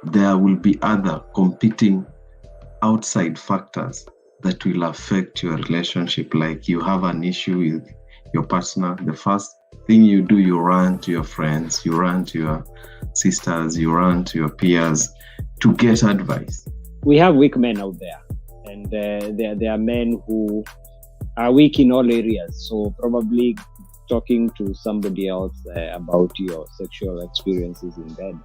there will be other competing outside factors that will affect your relationship. Like you have an issue with your partner, the first thing you do, you run to your friends, you run to your sisters, you run to your peers to get advice. We have weak men out there, and there are men who are weak in all areas. So probably talking to somebody else about your sexual experiences in bed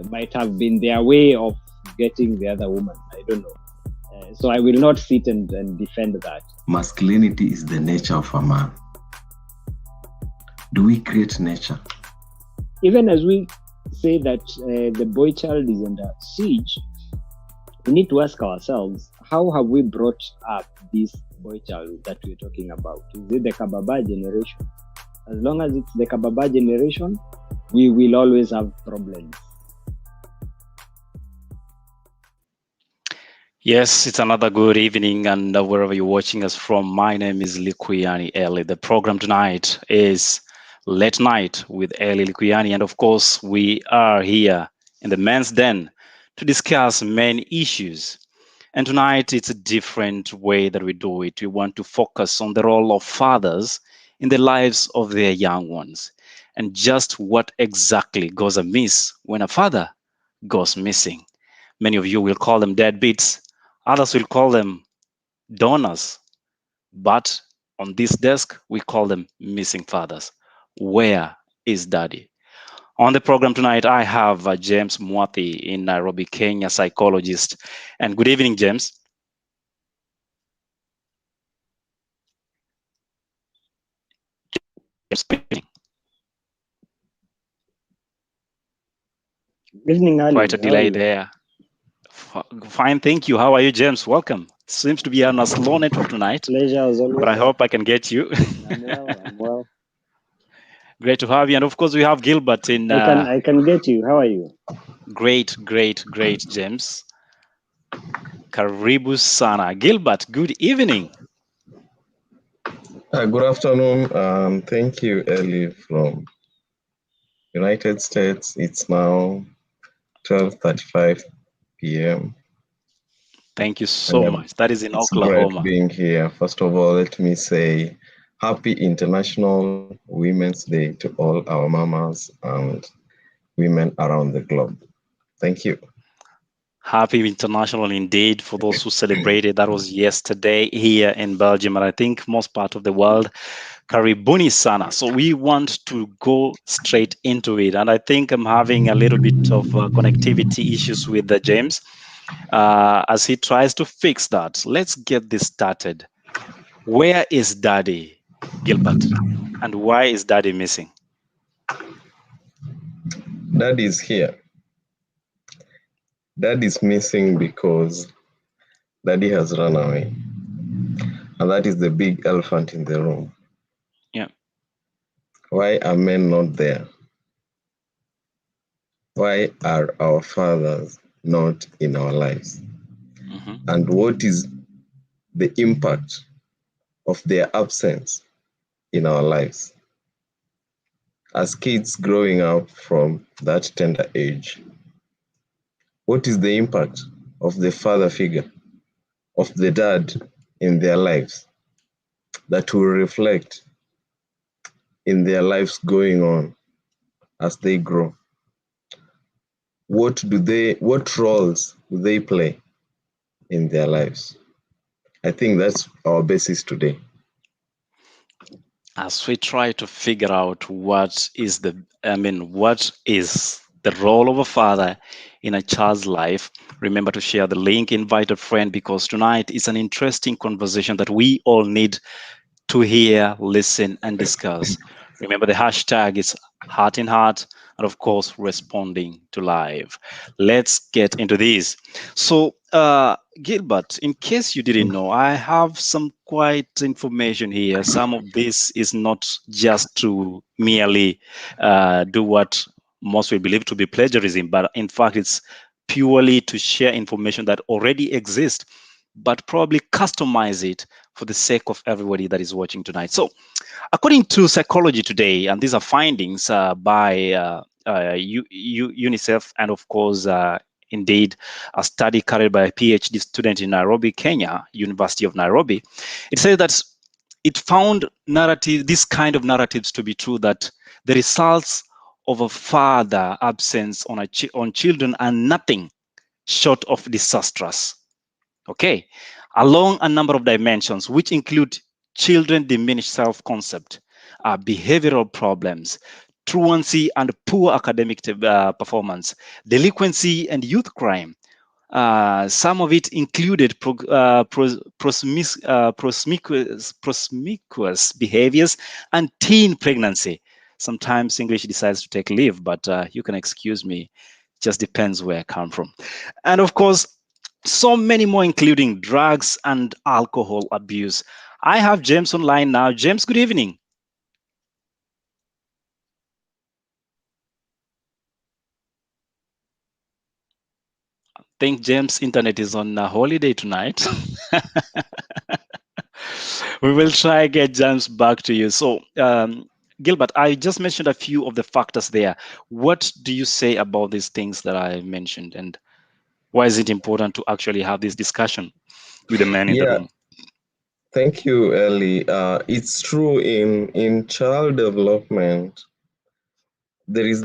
might have been their way of getting the other woman. I don't know. So I will not sit and defend that. Masculinity is the nature of a man. Do we create nature? Even as we say that the boy child is under siege, we need to ask ourselves, how have we brought up this boy child that we're talking about? Is it the Kababa generation? As long as it's the Kababa generation, we will always have problems. Yes, it's another good evening, and wherever you're watching us from, my name is Likuyani Eli. The program tonight is Late Night with Eli Likuyani, and of course, we are here in the men's den to discuss men issues. And tonight, it's a different way that we do it. We want to focus on the role of fathers in the lives of their young ones, and just what exactly goes amiss when a father goes missing. Many of you will call them deadbeats. Others will call them donors, but on this desk, we call them missing fathers. Where is daddy? On the program tonight, I have James Mwati in Nairobi, Kenya, psychologist. And good evening, James. Evening, Ali. Quite a delay there. Fine, thank you. How are you, James? Welcome. Seems to be on a slow network tonight. Pleasure as always. But I hope I can get you. I'm well. Great to have you. And of course, we have Gilbert in... I can get you. How are you? Great, James. Karibu sana. Gilbert, good evening. Good afternoon. Thank you, Ellie, from United States. It's now 12:35 p.m. Thank you so much. That is in Oklahoma. It's great being here. First of all, let me say Happy International Women's Day to all our mamas and women around the globe. Thank you. Happy International indeed for those who celebrated. That was yesterday here in Belgium, and I think most part of the world. Karibuni sana. So we want to go straight into it, and I think I'm having a little bit of connectivity issues with James as he tries to fix that. Let's get this started. Where is Daddy, Gilbert, and why is Daddy missing? Daddy is here. Daddy is missing because Daddy has run away. And that is the big elephant in the room. Yeah. Why are men not there? Why are our fathers not in our lives? Mm-hmm. And what is the impact of their absence in our lives? As kids growing up from that tender age, what is the impact of the father figure, of the dad in their lives that will reflect in their lives going on as they grow? What roles do they play in their lives? I think that's our basis today. As we try to figure out what is the role of a father in a child's life, remember to share the link, invite a friend, because tonight is an interesting conversation that we all need to hear, listen, and discuss. Remember, the hashtag is Heart in Heart, and of course, responding to live. Let's get into this. So, Gilbert, in case you didn't know, I have some quite information here. Some of this is not just to merely do what most will believe to be plagiarism, but in fact, it's purely to share information that already exists, but probably customize it for the sake of everybody that is watching tonight. So, according to Psychology Today, and these are findings by UNICEF and of course Indeed, a study carried by a PhD student in Nairobi, Kenya, University of Nairobi, it says that it found this kind of narratives to be true, that the results of a father absence on children are nothing short of disastrous. Okay, along a number of dimensions, which include children diminished self-concept, behavioral problems, truancy and poor academic performance, delinquency and youth crime. Some of it included promiscuous behaviors and teen pregnancy. Sometimes English decides to take leave, but you can excuse me. Just depends where I come from. And of course, so many more, including drugs and alcohol abuse. I have James online now. James, good evening. I think James' internet is on a holiday tonight. We will try get James back to you. So, Gilbert, I just mentioned a few of the factors there. What do you say about these things that I mentioned, and why is it important to actually have this discussion with the men in the room? Thank you, Ellie. It's true in child development, there is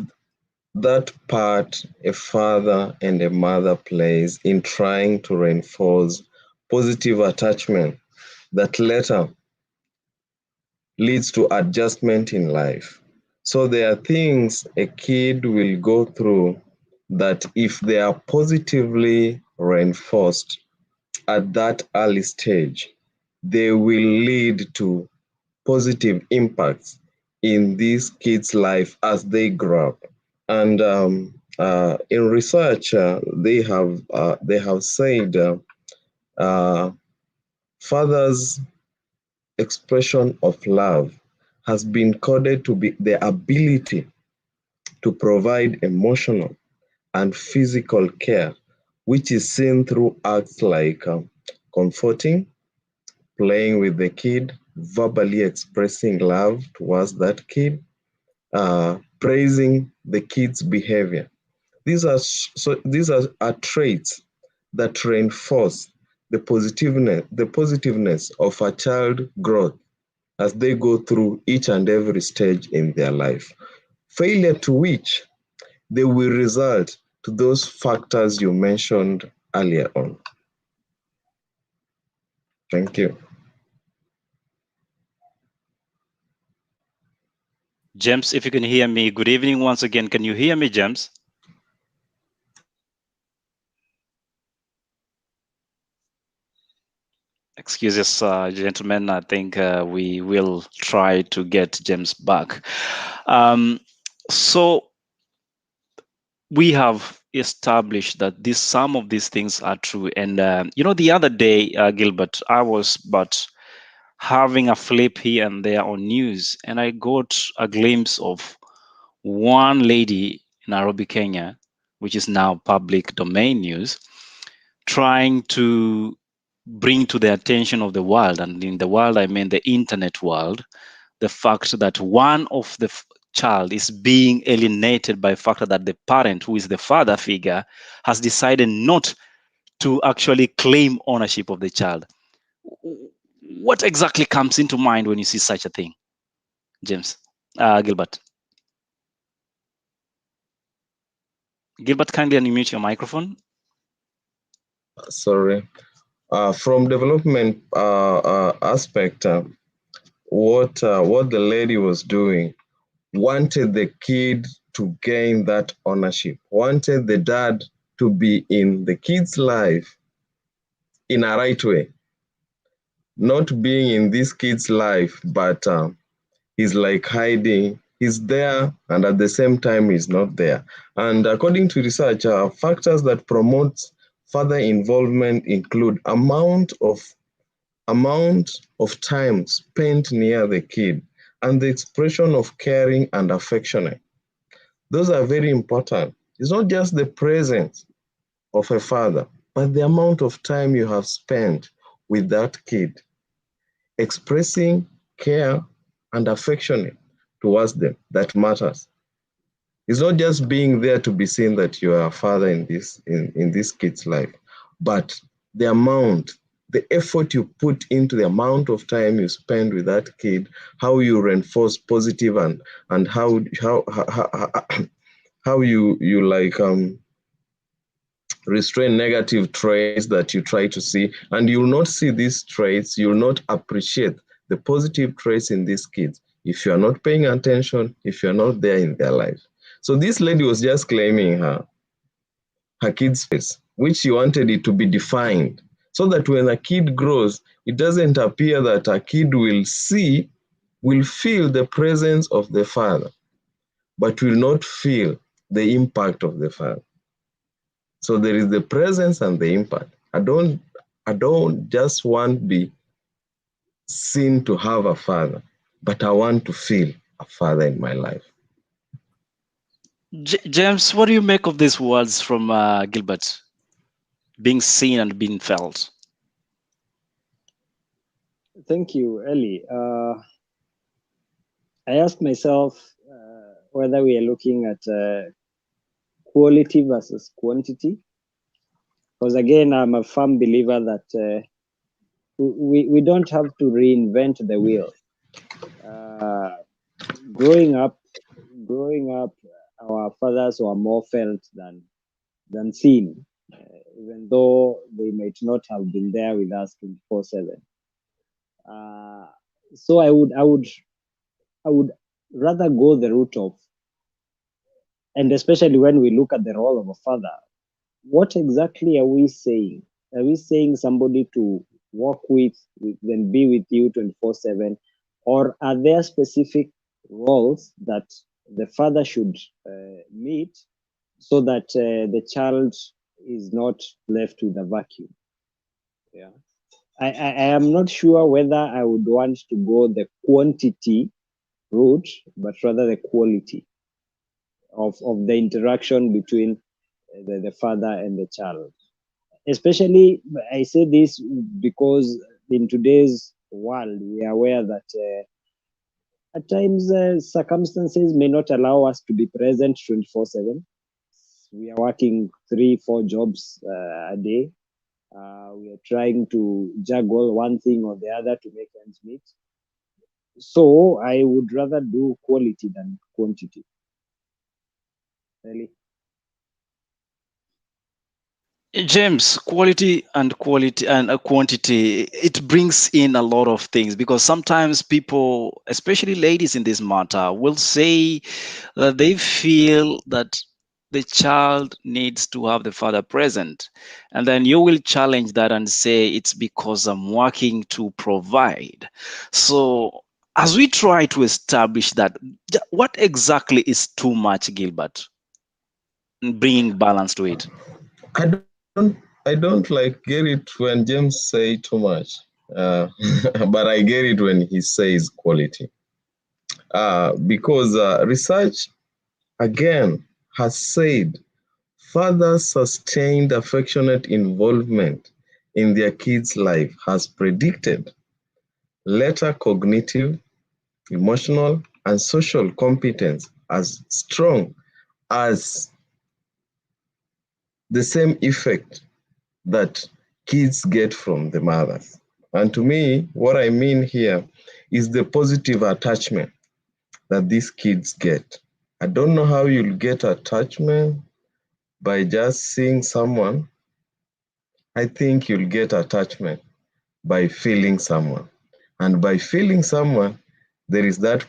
that part a father and a mother plays in trying to reinforce positive attachment that later leads to adjustment in life. So there are things a kid will go through that if they are positively reinforced at that early stage, they will lead to positive impacts in these kids' life as they grow up. And in research, they have said fathers' expression of love has been coded to be the ability to provide emotional and physical care, which is seen through acts like comforting, playing with the kid, verbally expressing love towards that kid, praising the kid's behavior. These are traits that reinforce the positiveness of a child growth as they go through each and every stage in their life. Failure to which they will result to those factors you mentioned earlier on. Thank you. James, if you can hear me, good evening once again. Can you hear me, James? Excuses, gentlemen. I think we will try to get James back. So we have established that some of these things are true. And the other day, Gilbert, I was having a flip here and there on news, and I got a glimpse of one lady in Nairobi, Kenya, which is now public domain news, trying to bring to the attention of the world, and in the world I mean the internet world, the fact that one of the child is being alienated by the fact that the parent, who is the father figure, has decided not to actually claim ownership of the child. What exactly comes into mind when you see such a thing, James? Gilbert? Gilbert, kindly unmute your microphone. Sorry. From development aspect, what the lady was doing, wanted the kid to gain that ownership, wanted the dad to be in the kid's life in a right way, not being in this kid's life, but he's like hiding. He's there, and at the same time, he's not there. And according to research, factors that promote further involvement include amount of time spent near the kid and the expression of caring and affection. Those are very important. It's not just the presence of a father, but the amount of time you have spent with that kid, expressing care and affection towards them, that matters. It's not just being there to be seen that you are a father in this kid's life, but the amount, the effort you put into the amount of time you spend with that kid, how you reinforce positive and how you like restrain negative traits that you try to see, and you'll not see these traits, you'll not appreciate the positive traits in these kids if you're not paying attention, if you're not there in their life. So this lady was just claiming her kid's face, which she wanted it to be defined, so that when a kid grows, it doesn't appear that a kid will feel the presence of the father, but will not feel the impact of the father. So there is the presence and the impact. I don't just want to be seen to have a father, but I want to feel a father in my life. James, what do you make of these words from Gilbert? Being seen and being felt. Thank you, Ellie. I ask myself whether we are looking at quality versus quantity. Because again, I'm a firm believer that we don't have to reinvent the wheel. Growing up, our fathers were more felt than seen, even though they might not have been there with us 24/7. So I would rather go the route of, and especially when we look at the role of a father, what exactly are we saying? Are we saying somebody to work with then be with you 24/7, or are there specific roles that the father should meet so that the child is not left with a vacuum? Yeah, I am not sure whether I would want to go the quantity route, but rather the quality of the interaction between the father and the child. Especially, I say this because in today's world, we are aware that at times circumstances may not allow us to be present 24/7. We are working 3-4 jobs a day. We are trying to juggle one thing or the other to make ends meet. So I would rather do quality than quantity. Really. James, quality and quantity, it brings in a lot of things, because sometimes people, especially ladies in this matter, will say that they feel that the child needs to have the father present. And then you will challenge that and say it's because I'm working to provide. So as we try to establish that, what exactly is too much, Gilbert? Bringing balance to it. I don't like get it when James say too much, but I get it when he says quality. Because research again has said fathers' sustained affectionate involvement in their kids' life has predicted later cognitive, emotional, and social competence as strong as the same effect that kids get from the mothers. And to me, what I mean here is the positive attachment that these kids get. I don't know how you'll get attachment by just seeing someone. I think you'll get attachment by feeling someone. And by feeling someone, there is that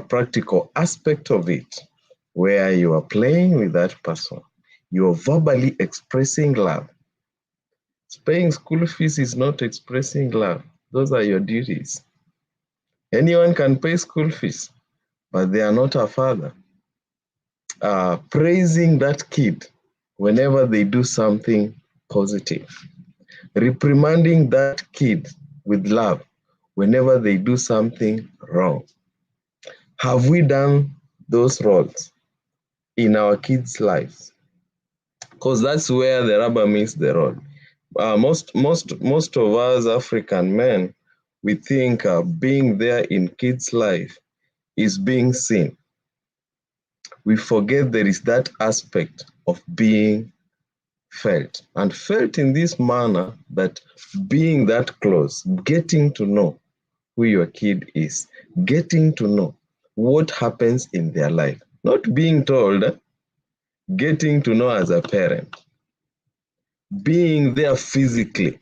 practical aspect of it where you are playing with that person. You're verbally expressing love. Paying school fees is not expressing love. Those are your duties. Anyone can pay school fees, but they are not a father. Praising that kid whenever they do something positive. Reprimanding that kid with love whenever they do something wrong. Have we done those roles in our kids' lives? Because that's where the rubber meets the road. Most of us African men, we think being there in kids' life is being seen. we forget there is that aspect of being felt, and felt in this manner, that being that close, getting to know who your kid is, getting to know what happens in their life, not being told, getting to know as a parent, being there physically,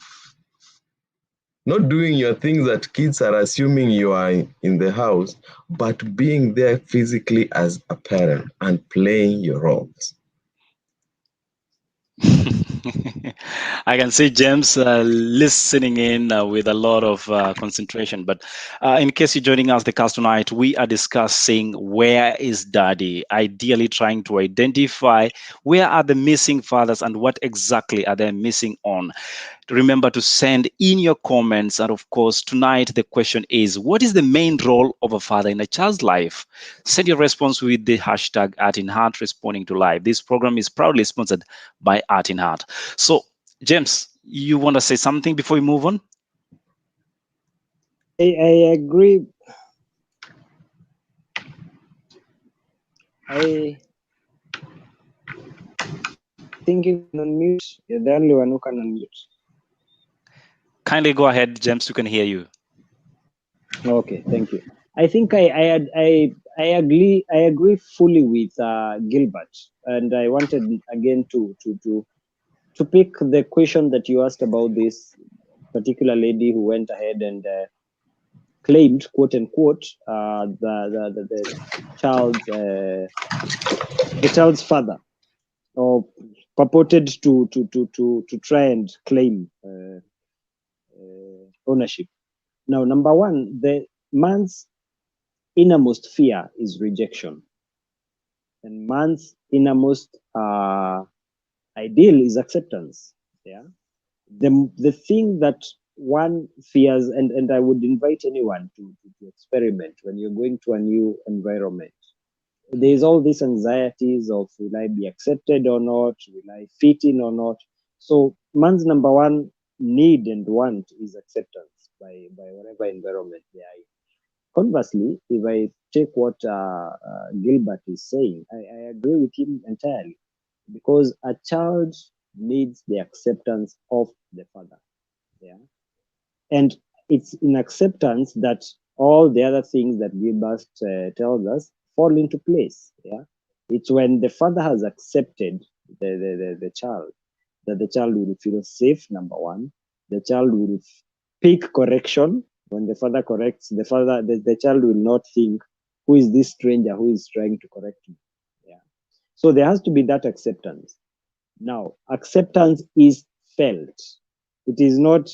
not doing your things that kids are assuming you are in the house, but being there physically as a parent and playing your roles. I can see James listening in with a lot of concentration. But in case you're joining us, the cast tonight, we are discussing where is daddy, ideally trying to identify where are the missing fathers and what exactly are they missing on. Remember to send in your comments. And of course, tonight the question is, what is the main role of a father in a child's life? Send your response with the hashtag @InHeart responding to live. This program is proudly sponsored by Art in Heart. So, James, you want to say something before we move on? I agree. I think you can unmute. You're the only one who can unmute. Kindly go ahead, James. We can hear you. Okay, thank you. I think I agree fully with Gilbert, and I wanted again to pick the question that you asked about this particular lady who went ahead and claimed, quote unquote, the child's father, or purported to try and claim ownership. Now, number one, the man's innermost fear is rejection, and man's innermost ideal is acceptance. Yeah, the thing that one fears, and I would invite anyone to experiment when you're going to a new environment. There's all these anxieties of, will I be accepted or not? Will I fit in or not? So man's number one need and want is acceptance by whatever environment they are in. Conversely, if I take what Gilbert is saying, I agree with him entirely, because a child needs the acceptance of the father. Yeah. And it's in acceptance that all the other things that Gilbert tells us fall into place. Yeah. It's when the father has accepted the child that the child will feel safe, number one. The child will pick correction. When the father corrects, the child will not think, who is this stranger who is trying to correct me? Yeah. So there has to be that acceptance. Now, acceptance is felt. It is not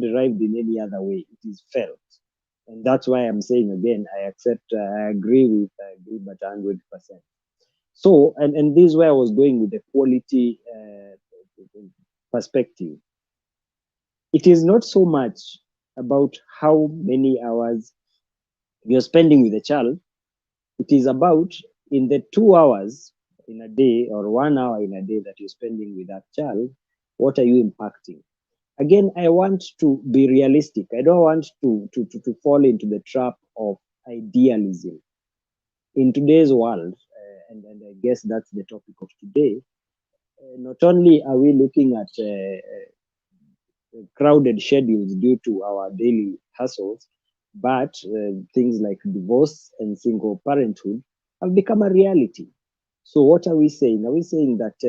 derived in any other way. It is felt. And that's why I'm saying again, I agree with Gilbert 100%. So, and this is where I was going with the quality perspective. It is not so much about how many hours you're spending with a child. It is about, in the 2 hours in a day or 1 hour in a day that you're spending with that child, what are you impacting? Again, I want to be realistic. I don't want to fall into the trap of idealism. In today's world, and I guess that's the topic of today, not only are we looking at crowded schedules due to our daily hustles, but things like divorce and single parenthood have become a reality. So, what are we saying? Are we saying that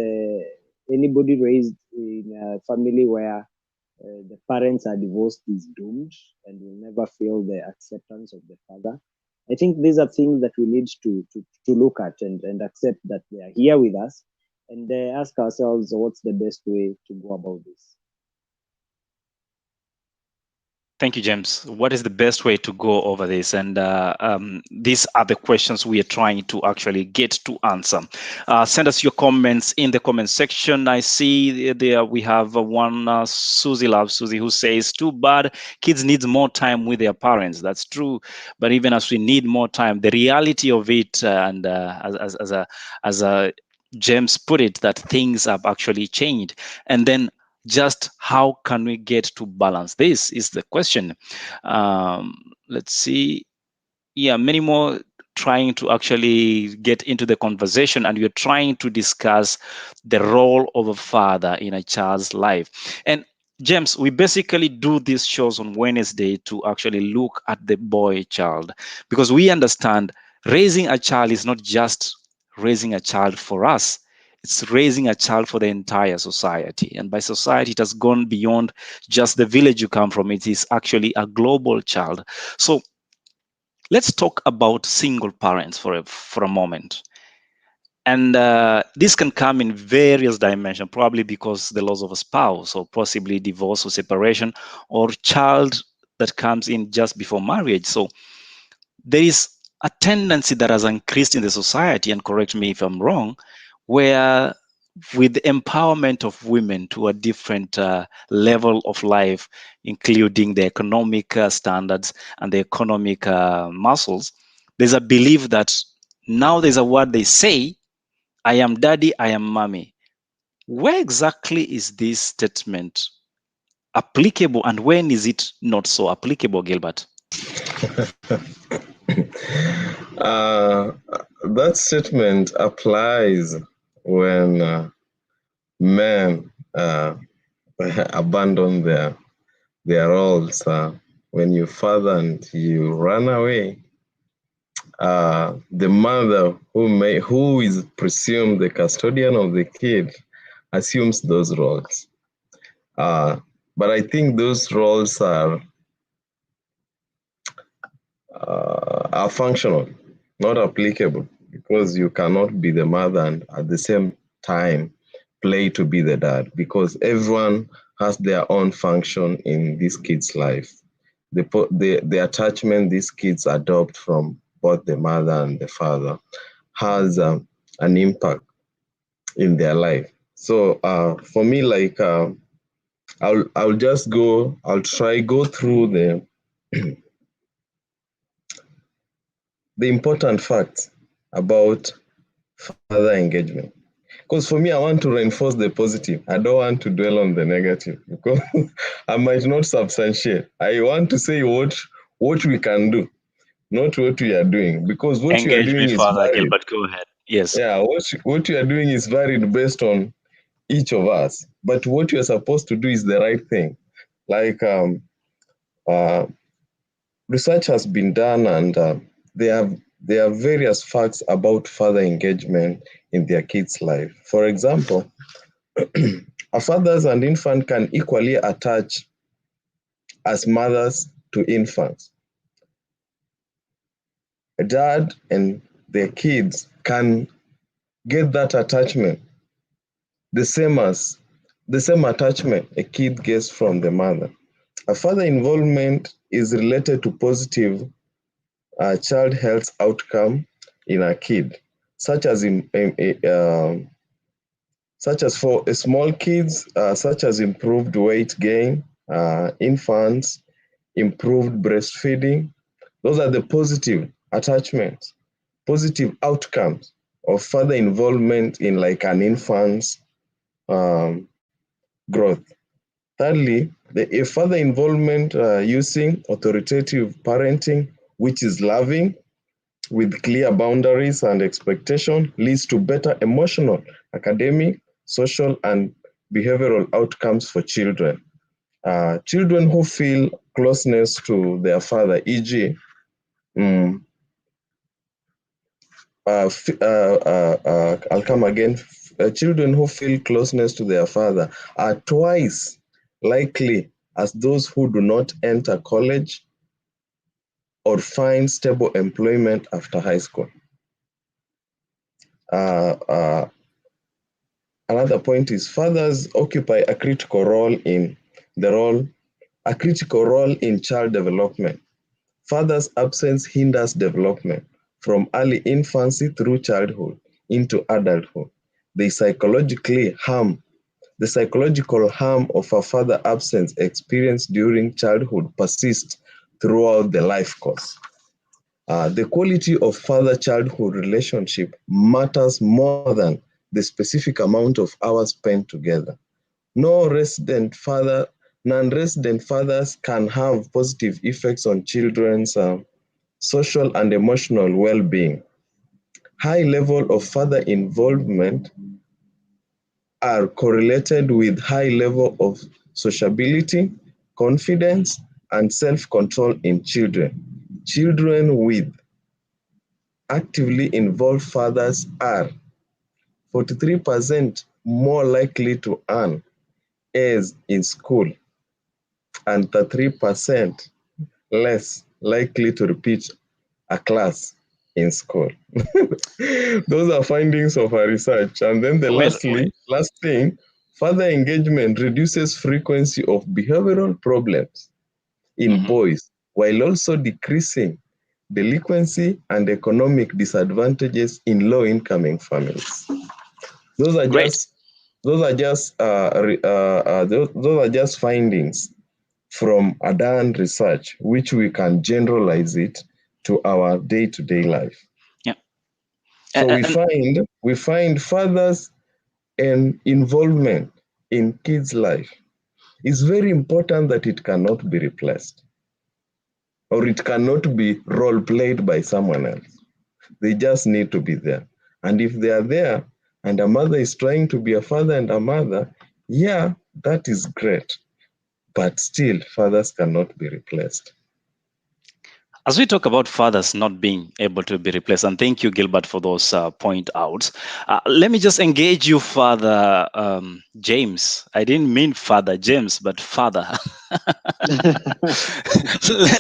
anybody raised in a family where the parents are divorced is doomed and will never feel the acceptance of the father? I think these are things that we need to look at and accept that they are here with us, and ask ourselves, what's the best way to go about this? Thank you, James. What is the best way to go over this? And these are the questions we are trying to actually get to answer. Send us your comments in the comment section. I see there we have one Susie Love Susie who says, "Too bad kids need more time with their parents." That's true, but even as we need more time, the reality of it, and as a James put it, that things have actually changed, and then just how can we get to balance this is the question. Let's see. Yeah, many more trying to actually get into the conversation, and we're trying to discuss the role of a father in a child's life. And James, we basically do these shows on Wednesday to actually look at the boy child, because we understand raising a child is not just raising a child for us, it's raising a child for the entire society. And by society, it has gone beyond just the village you come from. It is actually a global child. So let's talk about single parents for a moment. And this can come in various dimensions, probably because the loss of a spouse, or possibly divorce or separation, or child that comes in just before marriage. So there is a tendency that has increased in the society, and correct me if I'm wrong, where with the empowerment of women to a different level of life, including the economic standards and the economic muscles, there's a belief that now there's a word they say, I am daddy, I am mommy. Where exactly is this statement applicable, and when is it not so applicable, Gilbert? That statement applies when men abandon their roles. When you father and you run away, the mother who is presumed the custodian of the kid assumes those roles. But I think those roles are functional, not applicable, because you cannot be the mother and at the same time play to be the dad, because everyone has their own function in this kid's life. The attachment these kids adopt from both the mother and the father has an impact in their life. So for me, like I'll try go through the important facts about father engagement. Because for me, I want to reinforce the positive. I don't want to dwell on the negative, because I might not substantiate. I want to say what we can do, not what we are doing, because what you are Engage me doing is further, varied. Gilbert. Go ahead. Yes. Yeah, what you are doing is varied based on each of us. But what you are supposed to do is the right thing. Like uh, research has been done, and there are various facts about father engagement in their kids' life. For example, a fathers and infant can equally attach as mothers to infants. A dad and their kids can get that attachment, the same attachment a kid gets from the mother. A father involvement is related to positive child health outcome in a kid, such as such as for small kids, such as improved weight gain, infants, improved breastfeeding. Those are the positive attachments, positive outcomes of further involvement in like an infant's growth. Thirdly, a further involvement using authoritative parenting, which is loving, with clear boundaries and expectation, leads to better emotional, academic, social, and behavioral outcomes for children. Children who feel closeness to their father, e.g., I'll come again. Children who feel closeness to their father are twice likely as those who do not enter college or find stable employment after high school. Another point is fathers occupy a critical role in child development. Father's absence hinders development from early infancy through childhood into adulthood. The psychological harm of a father absence experienced during childhood persists throughout the life course. The quality of father-childhood relationship matters more than the specific amount of hours spent together. Non-resident fathers can have positive effects on children's social and emotional well-being. High level of father involvement are correlated with high level of sociability, confidence, and self-control in children. Children with actively involved fathers are 43% more likely to earn A's in school and 33% less likely to repeat a class in school. Those are findings of our research. And then the last thing, further engagement reduces frequency of behavioral problems in boys, while also decreasing delinquency and economic disadvantages in low-income families. Those are just findings from a done research, which we can generalize it to our day-to-day life. Yeah. So we find fathers and involvement in kids' life is very important, that it cannot be replaced or it cannot be role played by someone else. They just need to be there. And if they are there and a mother is trying to be a father and a mother, yeah, that is great. But still, fathers cannot be replaced. As we talk about fathers not being able to be replaced, and thank you, Gilbert, for those point outs. Let me just engage you, Father James. I didn't mean Father James, but Father.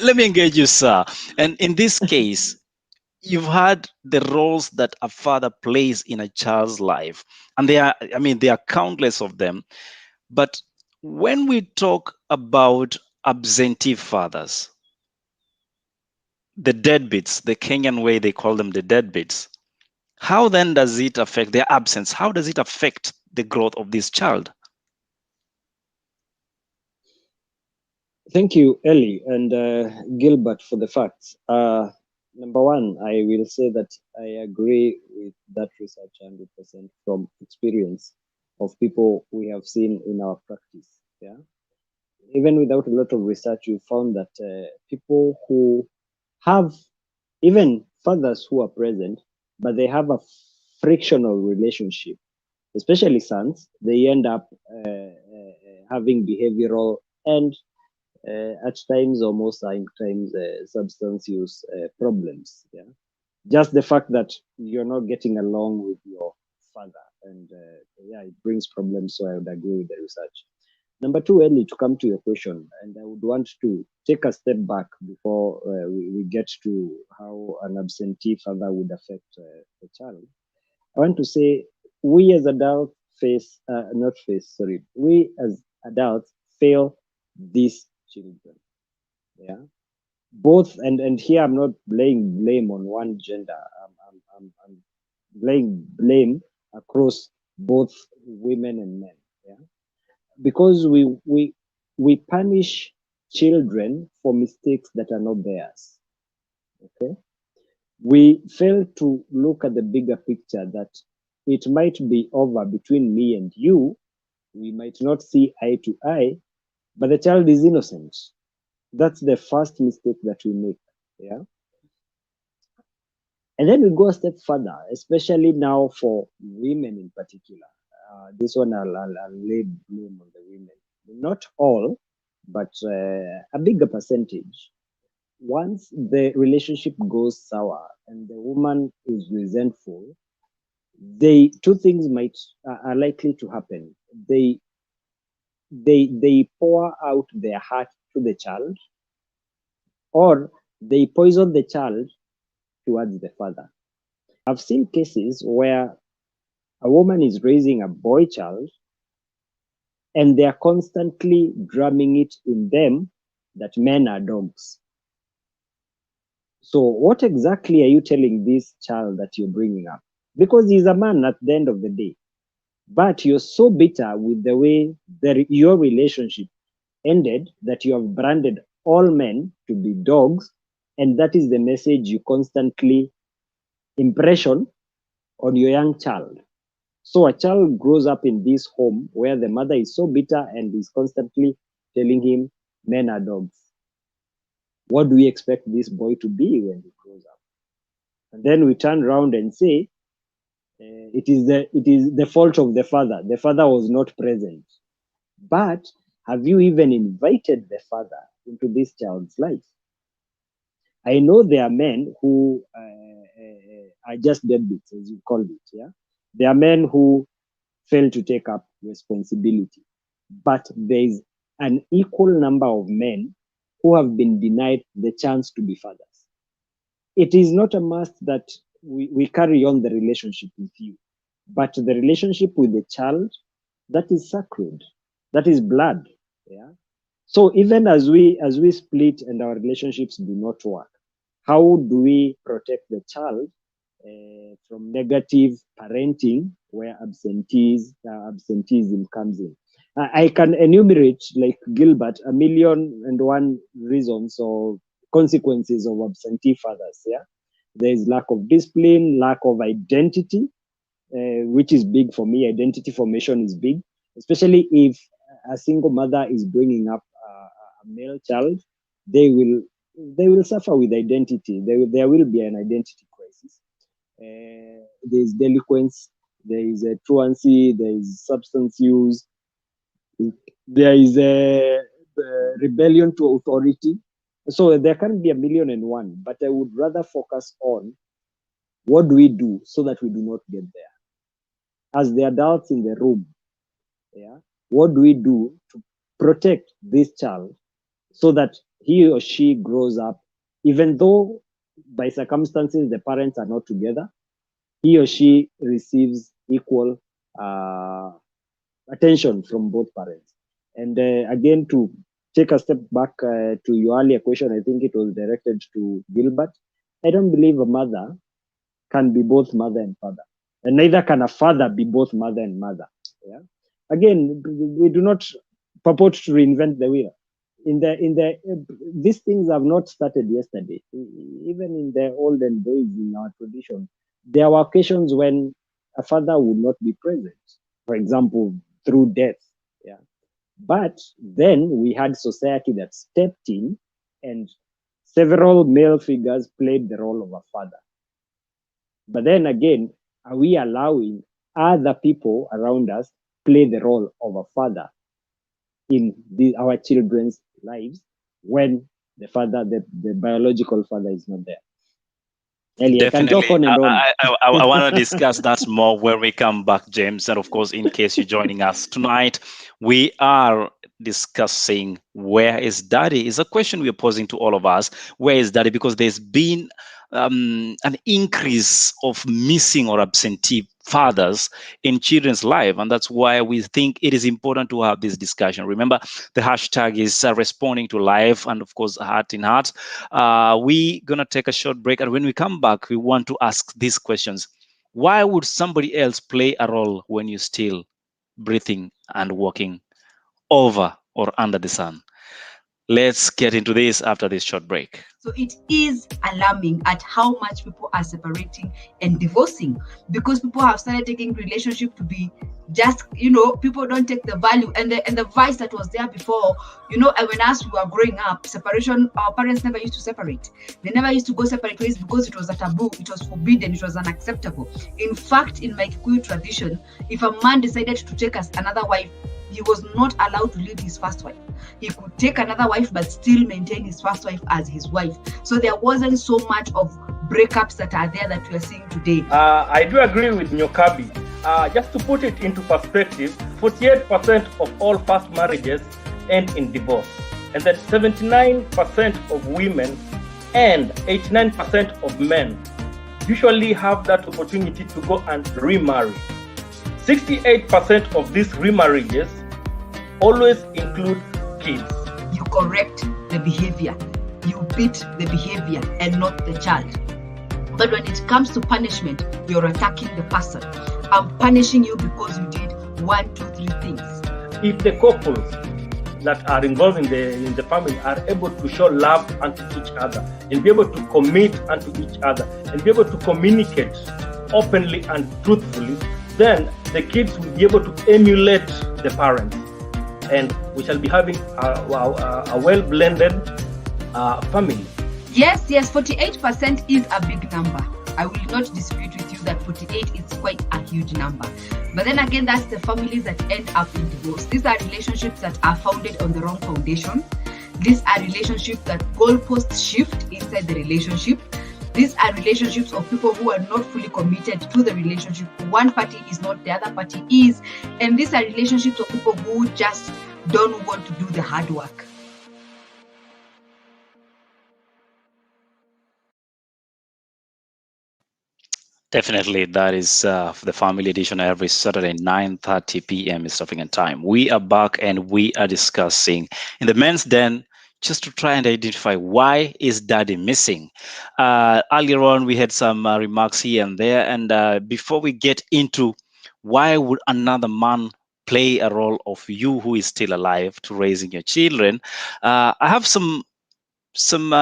Let me engage you, sir. And in this case, you've had the roles that a father plays in a child's life, and there are countless of them. But when we talk about absentee fathers, the deadbeats, the Kenyan way they call them the deadbeats, how then does it affect their absence? How does it affect the growth of this child? Thank you, Ellie and Gilbert, for the facts. Number one, I will say that I agree with that research 100% from experience of people we have seen in our practice. Yeah, even without a lot of research, we found that people who have even fathers who are present, but they have a frictional relationship, especially sons, they end up having behavioral and at times or most times substance use problems. Yeah, just the fact that you're not getting along with your father, and yeah, it brings problems. So I would agree with the research. Number two, Ellie, to come to your question, and I would want to take a step back before we get to how an absentee father would affect the child. I want to say we as adults we as adults fail these children. Yeah, both, and here I'm not laying blame on one gender. I'm laying blame across both women and men. Yeah, because we punish children for mistakes that are not theirs. Okay, we fail to look at the bigger picture, that it might be over between me and you. We might not see eye to eye, but the child is innocent. That's the first mistake that we make. Yeah, and then we go a step further, especially now for women in particular. This one I'll lay blame on the women. Not all, but a bigger percentage. Once the relationship goes sour and the woman is resentful, two things are likely to happen. They pour out their heart to the child, or they poison the child towards the father. I've seen cases where a woman is raising a boy child and they are constantly drumming it in them that men are dogs. So what exactly are you telling this child that you're bringing up? Because he's a man at the end of the day. But you're so bitter with the way that your relationship ended that you have branded all men to be dogs. And that is the message you constantly impression on your young child. So a child grows up in this home where the mother is so bitter and is constantly telling him men are dogs. What do we expect this boy to be when he grows up? And then we turn around and say, it is the fault of the father. The father was not present. But have you even invited the father into this child's life? I know there are men who are just deadbeats, as you called it. Yeah, there are men who fail to take up responsibility, but there is an equal number of men who have been denied the chance to be fathers. It is not a must that we carry on the relationship with you, but the relationship with the child, that is sacred, that is blood. Yeah. So even as we split and our relationships do not work, how do we protect the child from negative parenting where absenteeism comes in? I can enumerate, like Gilbert, 1,000,001 reasons or consequences of absentee fathers. Yeah, there is lack of discipline, lack of identity, which is big for me. Identity formation is big, especially if a single mother is bringing up a male child. They will suffer with identity. There will be an identity crisis. There is delinquency, there is a truancy, there is substance use, there is a rebellion to authority. So there can be 1,000,001, but I would rather focus on what do we do so that we do not get there. As the adults in the room, yeah, what do we do to protect this child so that he or she grows up, even though by circumstances the parents are not together, he or she receives equal attention from both parents. And again, to take a step back to your earlier question, I think it was directed to Gilbert. I don't believe a mother can be both mother and father, and neither can a father be both mother and mother. Yeah. Again, we do not purport to reinvent the wheel. These things have not started yesterday. Even in the olden days in our tradition, there were occasions when a father would not be present, for example, through death. Yeah. But then we had society that stepped in, and several male figures played the role of a father. But then again, are we allowing other people around us play the role of a father in our children's lives when the father, the biological father, is not there? Ellie, I can talk on and on. I want to discuss that more when we come back, James. And of course, in case you're joining us tonight, we are discussing where is daddy? Is a question we are posing to all of us. Where is daddy? Because there's been an increase of missing or absentee fathers in children's life, and that's why we think it is important to have this discussion. Remember, the hashtag is responding to life, and of course, heart in heart. We're gonna take a short break, and when we come back, we want to ask these questions. Why would somebody else play a role when you're still breathing and walking over or under the sun? Let's get into this after this short break. So it is alarming at how much people are separating and divorcing, because people have started taking relationship to be just, people don't take the value and the vice that was there before. And when us we were growing up, separation, our parents never used to separate. They never used to go separate ways because it was a taboo, it was forbidden, it was unacceptable. In fact, in my Kikuyu tradition, if a man decided to take us another wife, he was not allowed to leave his first wife. He could take another wife but still maintain his first wife as his wife. So there wasn't so much of breakups that are there that we are seeing today. I do agree with Nyokabi. Just to put it into perspective, 48% of all first marriages end in divorce, and that 79% of women and 89% of men usually have that opportunity to go and remarry. 68% of these remarriages always include kids. You correct the behavior, you beat the behavior and not the child. But when it comes to punishment, you're attacking the person. I'm punishing you because you did 1, 2, 3 things. If the couples that are involved in the family are able to show love unto each other and be able to commit unto each other and be able to communicate openly and truthfully, then the kids will be able to emulate the parents, and we shall be having a well-blended families? Yes, 48% is a big number. I will not dispute with you that 48 is quite a huge number. But then again, that's the families that end up in divorce. These are relationships that are founded on the wrong foundation. These are relationships that goalposts shift inside the relationship. These are relationships of people who are not fully committed to the relationship. One party is not, the other party is. And these are relationships of people who just don't want to do the hard work. Definitely, that is the family edition every Saturday, 9:30 p.m. East African time. We are back and we are discussing in the men's den just to try and identify why is daddy missing. Earlier on, we had some remarks here and there, and before we get into why would another man play a role of you who is still alive to raising your children, I have some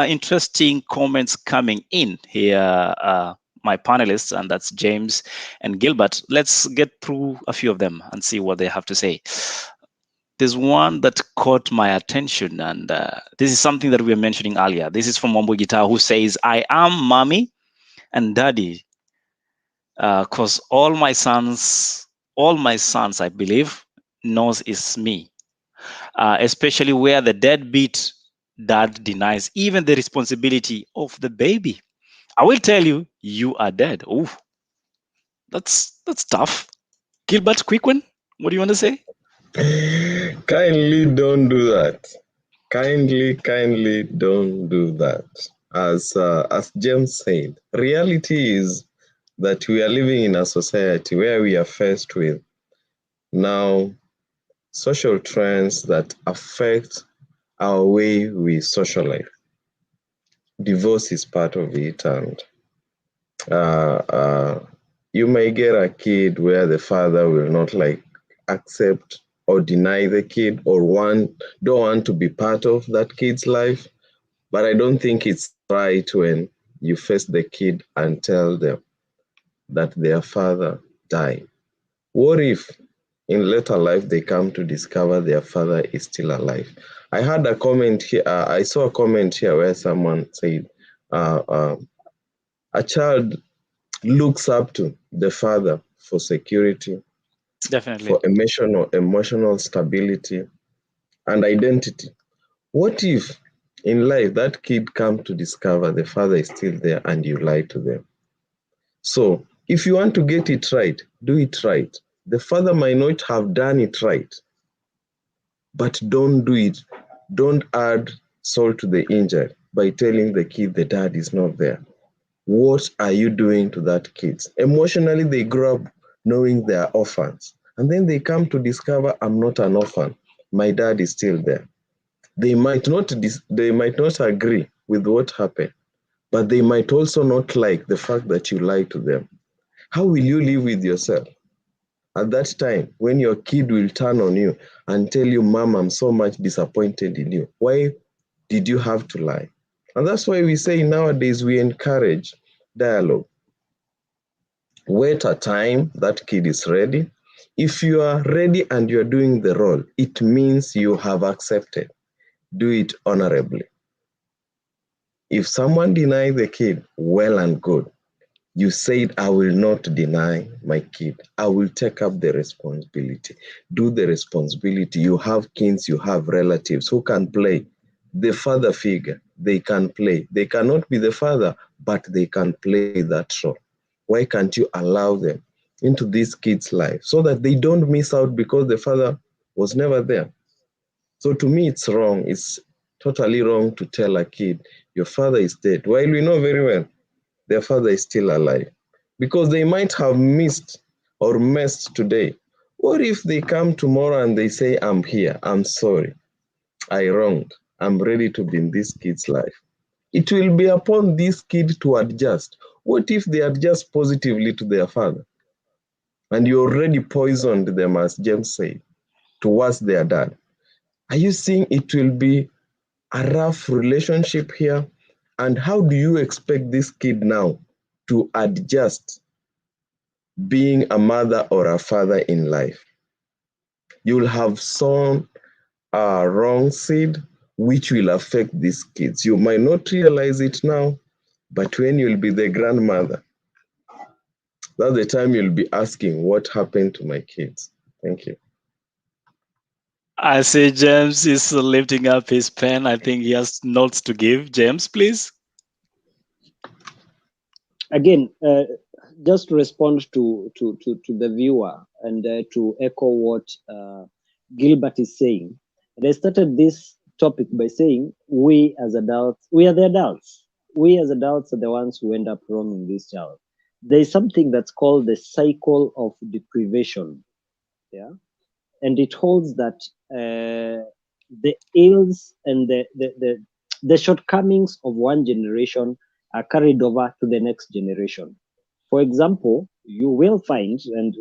interesting comments coming in here, my panelists, and that's James and Gilbert. Let's get through a few of them and see what they have to say. There's one that caught my attention, and this is something that we were mentioning earlier. This is from Wambo Guitar, who says, I am mommy and daddy, because all my sons, I believe, knows is me, especially where the deadbeat dad denies even the responsibility of the baby. I will tell you, you are dead. Oh, that's tough. Gilbert, quick one. What do you want to say? Kindly don't do that. Kindly don't do that. As James said, reality is that we are living in a society where we are faced with now social trends that affect our way we socialize. Divorce is part of it, and you may get a kid where the father will not accept or deny the kid or don't want to be part of that kid's life. But I don't think it's right when you face the kid and tell them that their father died. What if in later life they come to discover their father is still alive? I had a comment here. I saw a comment here where someone said a child looks up to the father for security, Definitely, for emotional stability and identity. What if in life that kid comes to discover the father is still there and you lie to them? So if you want to get it right, do it right. The father might not have done it right, but don't do it. Don't add salt to the injury by telling the kid the dad is not there. What are you doing to that kid? Emotionally, they grow up knowing they are orphans. And then they come to discover, I'm not an orphan. My dad is still there. They might not agree with what happened, but they might also not like the fact that you lied to them. How will you live with yourself? At that time, when your kid will turn on you and tell you, Mom, I'm so much disappointed in you. Why did you have to lie? And that's why we say nowadays we encourage dialogue. Wait a time that kid is ready. If you are ready and you're doing the role, it means you have accepted. Do it honorably. If someone denies the kid, well and good. You said, I will not deny my kid. I will take up the responsibility. Do the responsibility. You have kids, you have relatives who can play the father figure. They can play. They cannot be the father, but they can play that role. Why can't you allow them into this kid's life so that they don't miss out because the father was never there? So to me, it's wrong. It's totally wrong to tell a kid, your father is dead, while we know very well their father is still alive, because they might have missed or messed today. What if they come tomorrow and they say, I'm here, I'm sorry, I wronged, I'm ready to be in this kid's life? It will be upon this kid to adjust. What if they adjust positively to their father? And you already poisoned them, as James said, towards their dad. Are you seeing it will be a rough relationship here? And how do you expect this kid now to adjust being a mother or a father in life? You'll have sown a wrong seed which will affect these kids. You might not realize it now, but when you'll be the grandmother, that's the time you'll be asking, what happened to my kids? Thank you. I see James is lifting up his pen. I think he has notes to give. James, please. Again, just to respond to the viewer and to echo what Gilbert is saying. They started this topic by saying, we as adults, we are the adults. We as adults are the ones who end up wronging this child. There is something that's called the cycle of deprivation. Yeah. And it holds that the ills and the shortcomings of one generation are carried over to the next generation. For example, you will find, and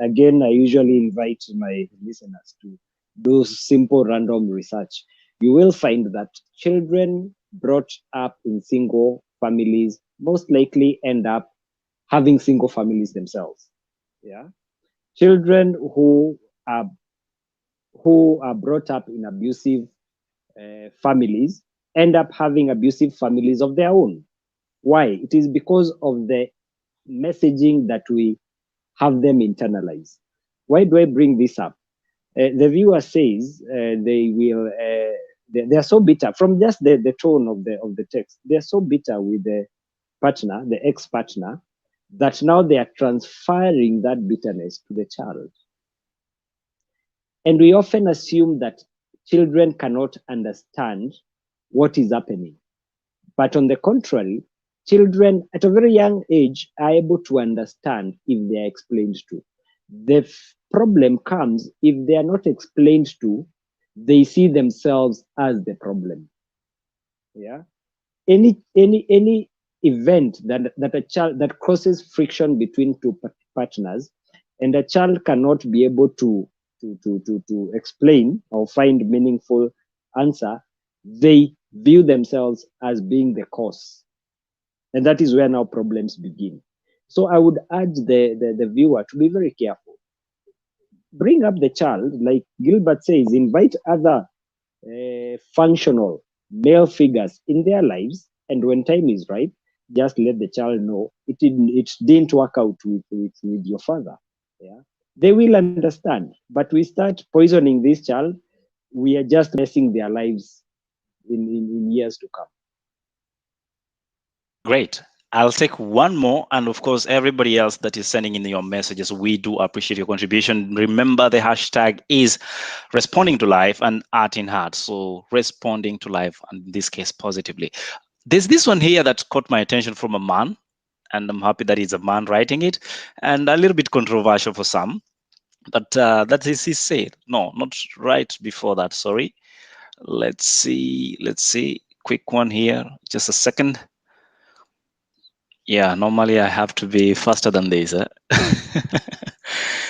again, I usually invite my listeners to do simple random research. You will find that children brought up in single families most likely end up having single families themselves. Yeah. Children who are brought up in abusive families end up having abusive families of their own. Why? It is because of the messaging that we have them internalize. Why do I bring this up? The viewer says they are so bitter from just the tone of the text. They are so bitter with the partner, the ex-partner, that now they are transferring that bitterness to the child. And we often assume that children cannot understand what is happening. But on the contrary, children at a very young age are able to understand if they are explained to. The problem comes if they are not explained to, they see themselves as the problem. Yeah. Any event that a child that causes friction between two partners, and a child cannot be able to explain or find meaningful answer, they view themselves as being the cause. And that is where now problems begin. So I would urge the viewer to be very careful. Bring up the child, like Gilbert says, invite other functional male figures in their lives, and when time is right, just let the child know it didn't work out with your father. Yeah, they will understand. But we start poisoning this child, we are just messing their lives in years to come. Great. I'll take one more. And of course, everybody else that is sending in your messages, we do appreciate your contribution. Remember, the hashtag is responding to life and art in heart. So responding to life, and in this case, positively. There's this one here that caught my attention from a man, and I'm happy that it's a man writing it, and a little bit controversial for some. But that is he said. No, not right before that. Sorry. Let's see. Quick one here. Just a second. Yeah, normally I have to be faster than this.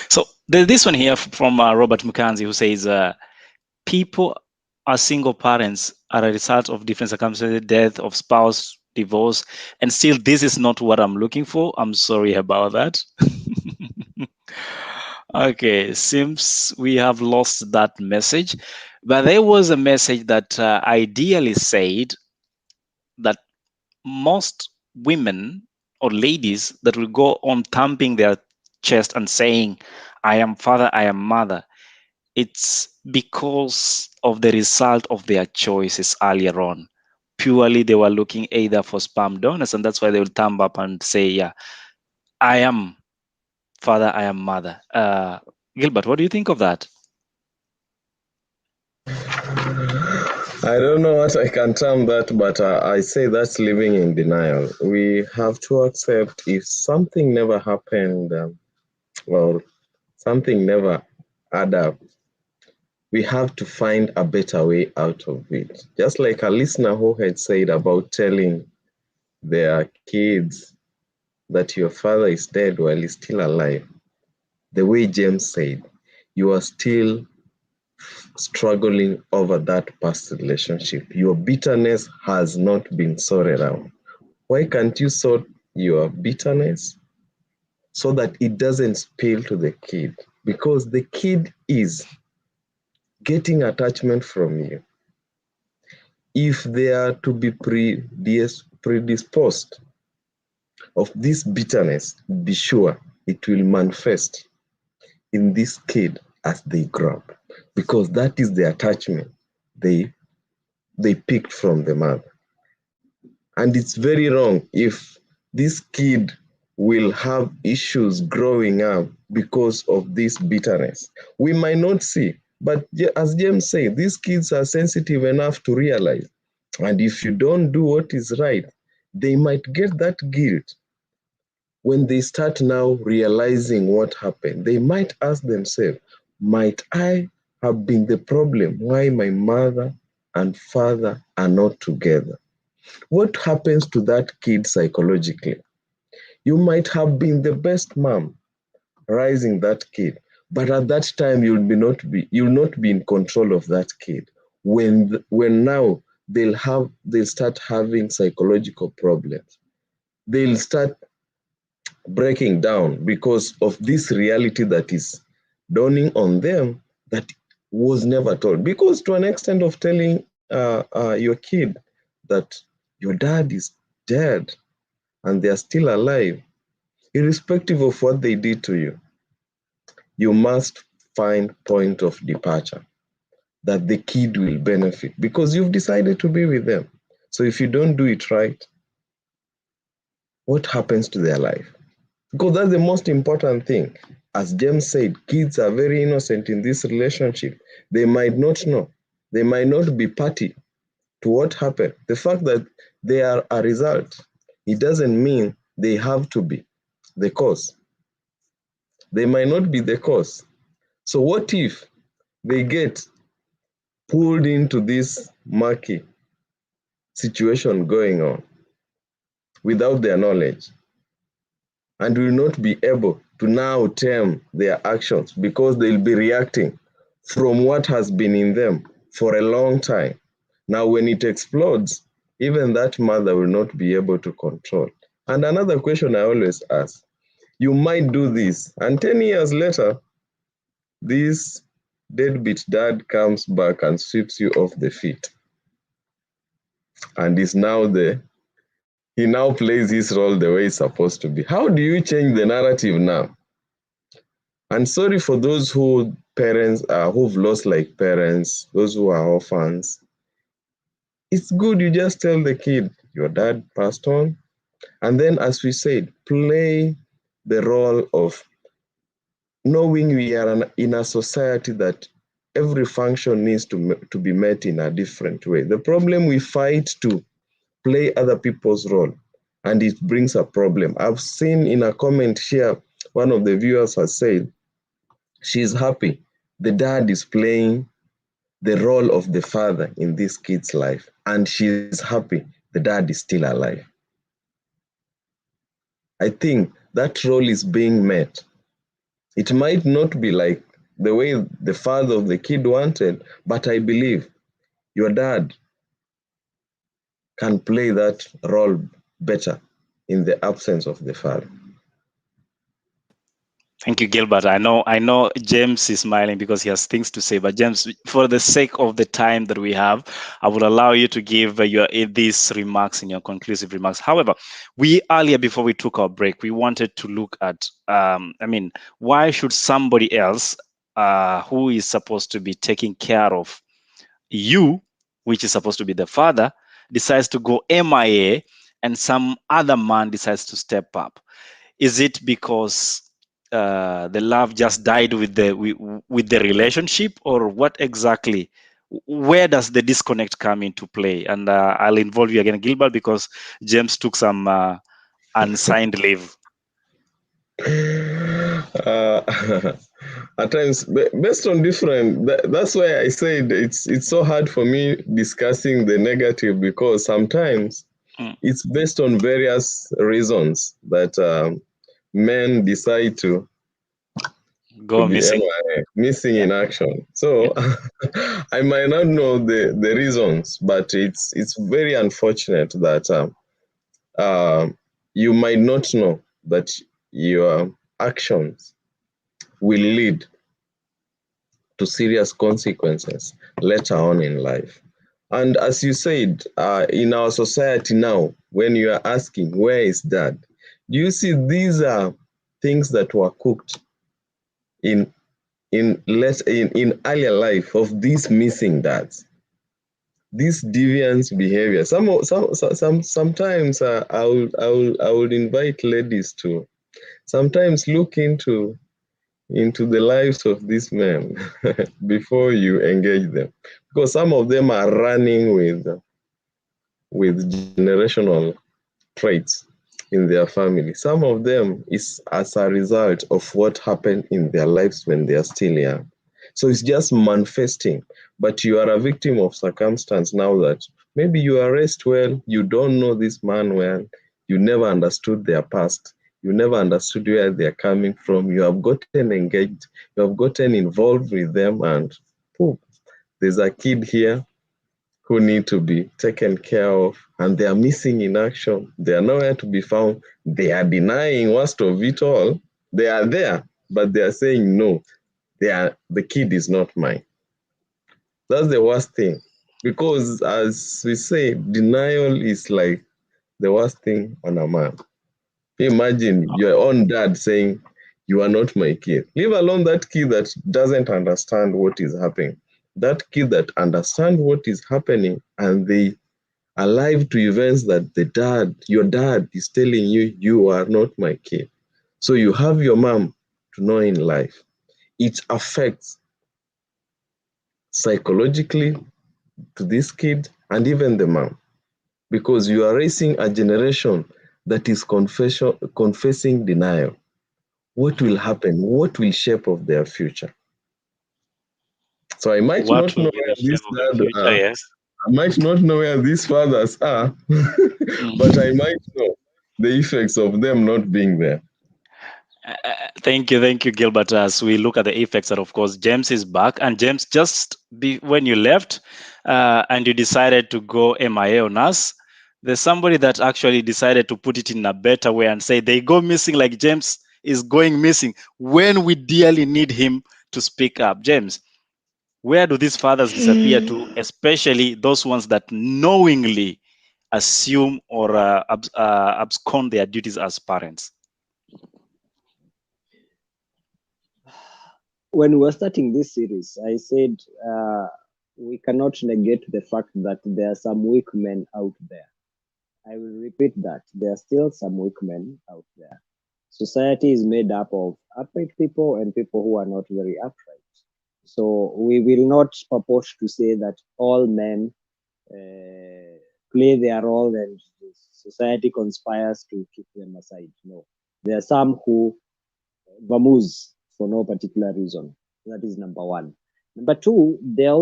So there's this one here from Robert Mukanzi, who says, people are single parents are a result of different circumstances, death of spouse, divorce, and still this is not what I'm looking for. I'm sorry about that. Okay, seems we have lost that message. But there was a message that ideally said that most women or ladies that will go on thumping their chest and saying, I am father, I am mother, it's because of the result of their choices earlier on. Purely they were looking either for sperm donors, and that's why they will thumb up and say, yeah, I am father, I am mother. Gilbert, what do you think of that? I don't know what I can term that, but I say that's living in denial. We have to accept if something never happened or something never add up, we have to find a better way out of it. Just like a listener who had said about telling their kids that your father is dead while he's still alive. The way James said, you are still struggling over that past relationship. Your bitterness has not been sorted out. Why can't you sort your bitterness so that it doesn't spill to the kid? Because the kid is getting attachment from you. if they are to be predisposed of this bitterness, be sure it will manifest in this kid as they grow up, because that is the attachment they picked from the mother. And it's very wrong if this kid will have issues growing up because of this bitterness. We might not see, but as James said, these kids are sensitive enough to realize. And if you don't do what is right, they might get that guilt. When they start now realizing what happened, they might ask themselves, might I have been the problem why my mother and father are not together? What happens to that kid psychologically? You might have been the best mom raising that kid, but at that time you'll not be in control of that kid. When now they'll start having psychological problems. They'll start breaking down because of this reality that is dawning on them that was never told. Because to an extent of telling your kid that your dad is dead and they are still alive, irrespective of what they did to you, you must find point of departure that the kid will benefit because you've decided to be with them. So if you don't do it right, what happens to their life? Because that's the most important thing. As James said, kids are very innocent in this relationship. They might not know. They might not be party to what happened. The fact that they are a result, it doesn't mean they have to be the cause. They might not be the cause. So what if they get pulled into this murky situation going on without their knowledge and will not be able to now tame their actions because they'll be reacting from what has been in them for a long time. Now, when it explodes, even that mother will not be able to control. And another question I always ask, you might do this, and 10 years later, this deadbeat dad comes back and sweeps you off the feet. And he now plays his role the way it's supposed to be. How do you change the narrative now? And sorry for those who've lost like parents, those who are orphans. It's good you just tell the kid, your dad passed on. And then, as we said, play the role of knowing we are in a society that every function needs to be met in a different way. The problem, we fight to play other people's role, and it brings a problem. I've seen in a comment here, one of the viewers has said, she's happy the dad is playing the role of the father in this kid's life, and she's happy the dad is still alive. I think that role is being met. It might not be like the way the father of the kid wanted, but I believe your dad can play that role better in the absence of the father. Thank you, Gilbert. I know James is smiling because he has things to say, but James, for the sake of the time that we have, I would allow you to give these remarks in your conclusive remarks. However, earlier before we took our break, we wanted to look at, why should somebody else who is supposed to be taking care of you, which is supposed to be the father, decides to go MIA and some other man decides to step up? Is it because the love just died with the relationship, or what exactly? Where does the disconnect come into play? And I'll involve you again, Gilbert, because James took some unsigned leave. At times, based on different, that's why I said it's so hard for me discussing the negative, because sometimes it's based on various reasons that men decide to go missing. Missing in action. So I might not know the reasons, but it's very unfortunate that you might not know that your actions will lead to serious consequences later on in life. And as you said, in our society now, when you are asking, where is dad? Do you see these are things that were cooked in in earlier life of these missing dads, this deviance behavior. Sometimes I would invite ladies to sometimes look into the lives of these men before you engage them, because some of them are running with generational traits in their family. Some of them is as a result of what happened in their lives when they are still young. So it's just manifesting, but you are a victim of circumstance now that maybe you are raised well, you don't know this man well, you never understood their past, you never understood where they're coming from, you have gotten engaged, you have gotten involved with them, and poof, there's a kid here who need to be taken care of, and they are missing in action. They are nowhere to be found. They are denying worst of it all. They are there, but they are saying no. The kid is not mine. That's the worst thing, because as we say, denial is like the worst thing on a man. Imagine your own dad saying, "You are not my kid." Leave alone that kid that doesn't understand what is happening. That kid that understands what is happening, and they alive to events that your dad is telling you, you are not my kid. So you have your mom to know in life. It affects psychologically to this kid and even the mom, because you are raising a generation that is confessing denial. What will happen? What will shape of their future? So I might What not will know be the where shape this of the dad future? Yes. I might not know where these fathers are, but I might know the effects of them not being there. Thank you, Gilbert. As we look at the effects, that of course James is back, and James, when you left, and you decided to go MIA on us, there's somebody that actually decided to put it in a better way and say they go missing, like James is going missing when we dearly need him to speak up. James, where do these fathers disappear to, especially those ones that knowingly assume or abscond their duties as parents? When we were starting this series, I said we cannot negate the fact that there are some weak men out there. I will repeat that. There are still some weak men out there. Society is made up of upright people and people who are not very upright. So we will not purport to say that all men play their role and society conspires to keep them aside. No. There are some who vamoose for no particular reason. That is number one. Number two, there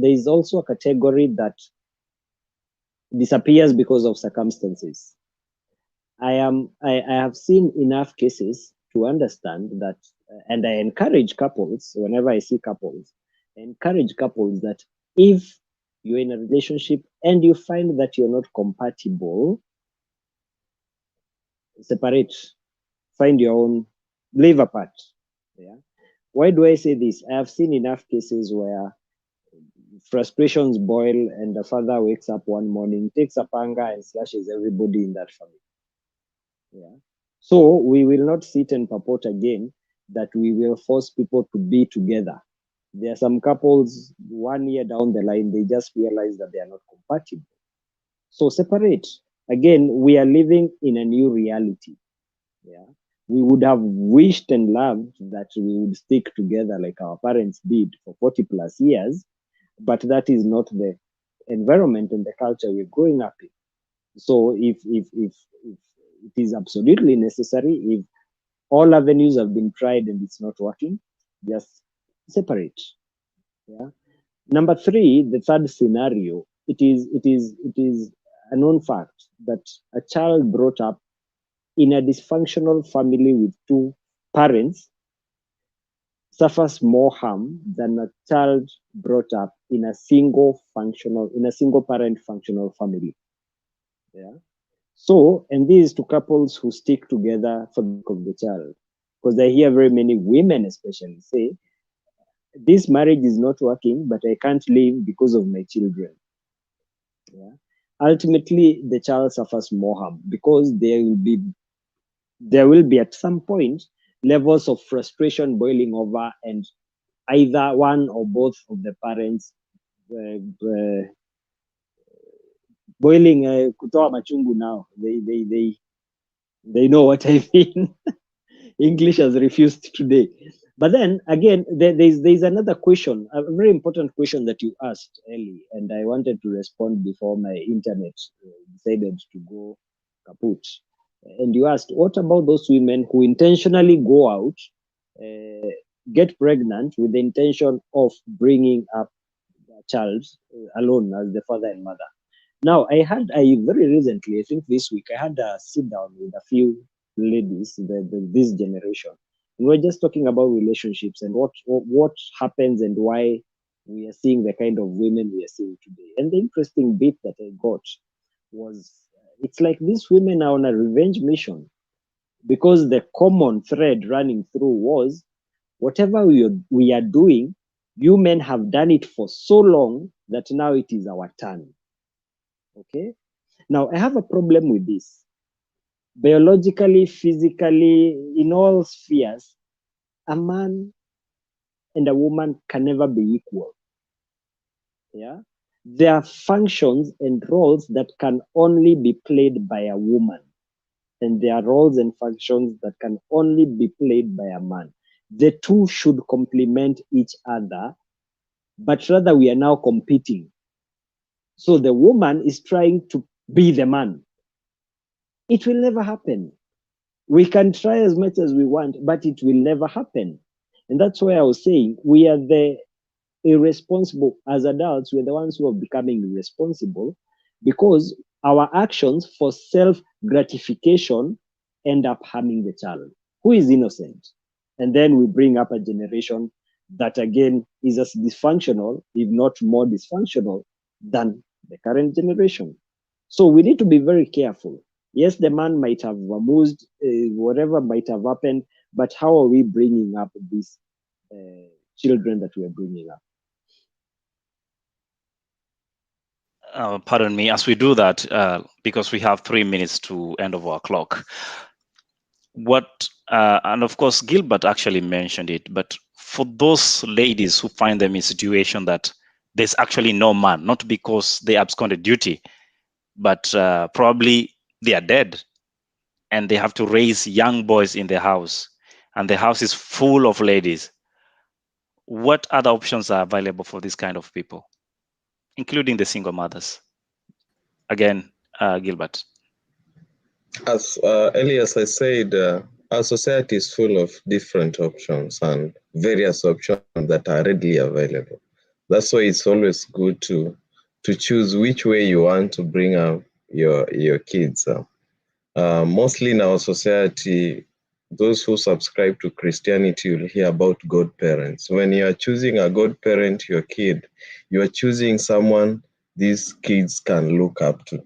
is also a category that disappears because of circumstances. I have seen enough cases to understand that, and I encourage couples whenever I see couples, I encourage couples that if you're in a relationship and you find that you're not compatible, separate, find your own, live apart. Yeah. Why do I say this? I have seen enough cases where frustrations boil and the father wakes up one morning, takes a panga and slashes everybody in that family. Yeah. So we will not sit and purport again that we will force people to be together. There are some couples 1 year down the line, they just realize that they are not compatible. So separate. Again, we are living in a new reality. Yeah. We would have wished and loved that we would stick together like our parents did for 40 plus years, but that is not the environment and the culture we're growing up in. So if it is absolutely necessary, if all avenues have been tried and it's not working, just separate. Yeah. Number three, the third scenario, it is a known fact that a child brought up in a dysfunctional family with two parents suffers more harm than a child brought up in a single parent functional family. Yeah. So, and this is to couples who stick together for the sake of the child, because I hear very many women, especially, say, "This marriage is not working, but I can't leave because of my children." Yeah. Ultimately, the child suffers more harm because there will be at some point levels of frustration boiling over, and either one or both of the parents boiling kutoa machungu now. They know what I mean. English has refused today. But then again, there's another question, a very important question that you asked, Ellie, and I wanted to respond before my internet decided to go kaput. And you asked, what about those women who intentionally go out, get pregnant with the intention of bringing up a child alone as the father and mother? Now, I very recently, I think this week, I had a sit down with a few ladies, this generation. We were just talking about relationships and what happens and why we are seeing the kind of women we are seeing today. And the interesting bit that I got was it's like these women are on a revenge mission, because the common thread running through was whatever we are doing, you men have done it for so long that now it is our turn. Okay. Now, I have a problem with this. Biologically, physically, in all spheres, a man and a woman can never be equal. Yeah. There are functions and roles that can only be played by a woman, and there are roles and functions that can only be played by a man. The two should complement each other, but rather we are now competing. So the woman is trying to be the man. It will never happen. We can try as much as we want, but it will never happen. And that's why I was saying we are the irresponsible as adults. We're the ones who are becoming irresponsible because our actions for self gratification end up harming the child who is innocent. And then we bring up a generation that again is as dysfunctional, if not more dysfunctional, than the current generation. So we need to be very careful. Yes, the man might have amused, whatever might have happened, but how are we bringing up these children that we are bringing up? Pardon me, as we do that, because we have 3 minutes to end of our clock. And of course, Gilbert actually mentioned it, but for those ladies who find them in a situation that there's actually no man, not because they absconded duty, but probably they are dead and they have to raise young boys in the house, and the house is full of ladies. What other options are available for this kind of people, including the single mothers? Again, Gilbert. As Elias, I said, our society is full of different options and various options that are readily available. That's why it's always good to choose which way you want to bring up your kids. Mostly in our society, those who subscribe to Christianity will hear about godparents. When you are choosing a godparent, your kid, you are choosing someone these kids can look up to.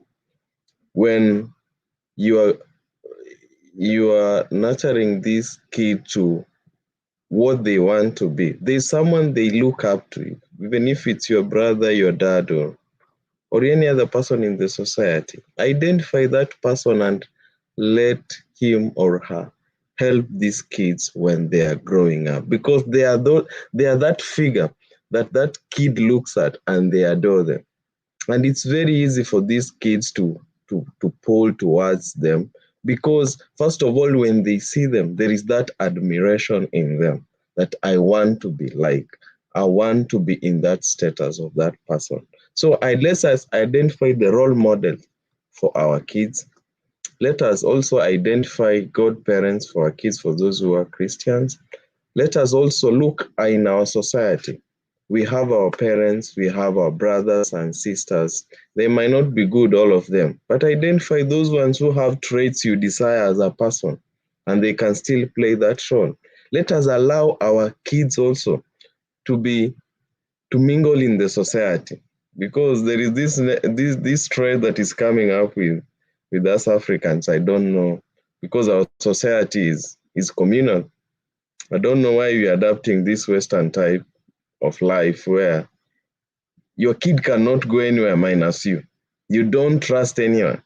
When you are nurturing this kid to what they want to be, there's someone they look up to, even if it's your brother, your dad, or any other person in the society. Identify that person and let him or her help these kids when they are growing up, because they are that figure that kid looks at and they adore them. And it's very easy for these kids to pull towards them, because first of all, when they see them, there is that admiration in them that I want to be like, I want to be in that status of that person. So let us identify the role model for our kids. Let us also identify godparents for our kids, for those who are Christians. Let us also look in our society. We have our parents, we have our brothers and sisters. They might not be good, all of them, but identify those ones who have traits you desire as a person, and they can still play that role. Let us allow our kids also to mingle in the society, because there is this trend that is coming up with us Africans. I don't know, because our society is communal. I don't know why we are adapting this Western type of life where your kid cannot go anywhere minus you. You don't trust anyone.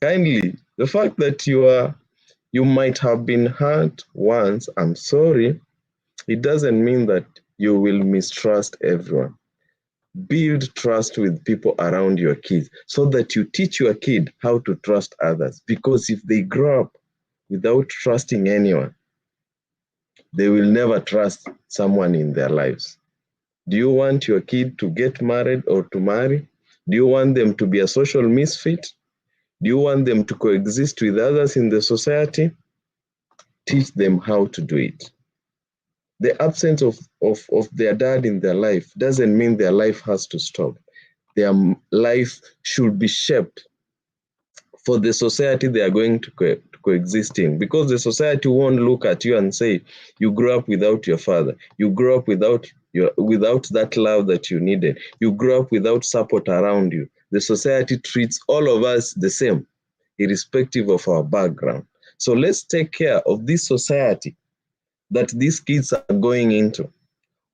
Kindly, the fact that you might have been hurt once, I'm sorry, it doesn't mean that you will mistrust everyone. Build trust with people around your kids so that you teach your kid how to trust others. Because if they grow up without trusting anyone, they will never trust someone in their lives. Do you want your kid to get married or to marry? Do you want them to be a social misfit? Do you want them to coexist with others in the society? Teach them how to do it. The absence of their dad in their life doesn't mean their life has to stop. Their life should be shaped for the society they are going to coexist in, because the society won't look at you and say, you grew up without your father, you grew up without that love that you needed, you grew up without support around you. The society treats all of us the same, irrespective of our background. So let's take care of this society that these kids are going into,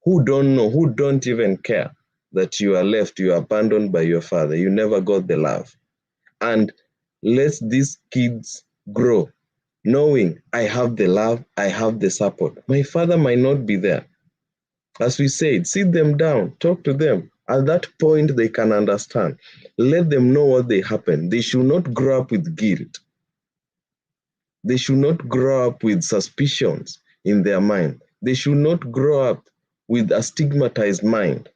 who don't know, who don't even care that you are left, you are abandoned by your father, you never got the love. And let these kids grow knowing I have the love, I have the support. My father might not be there. As we said, sit them down, talk to them. At that point, they can understand. Let them know what they happened. They should not grow up with guilt. They should not grow up with suspicions in their mind. They should not grow up with a stigmatized mind,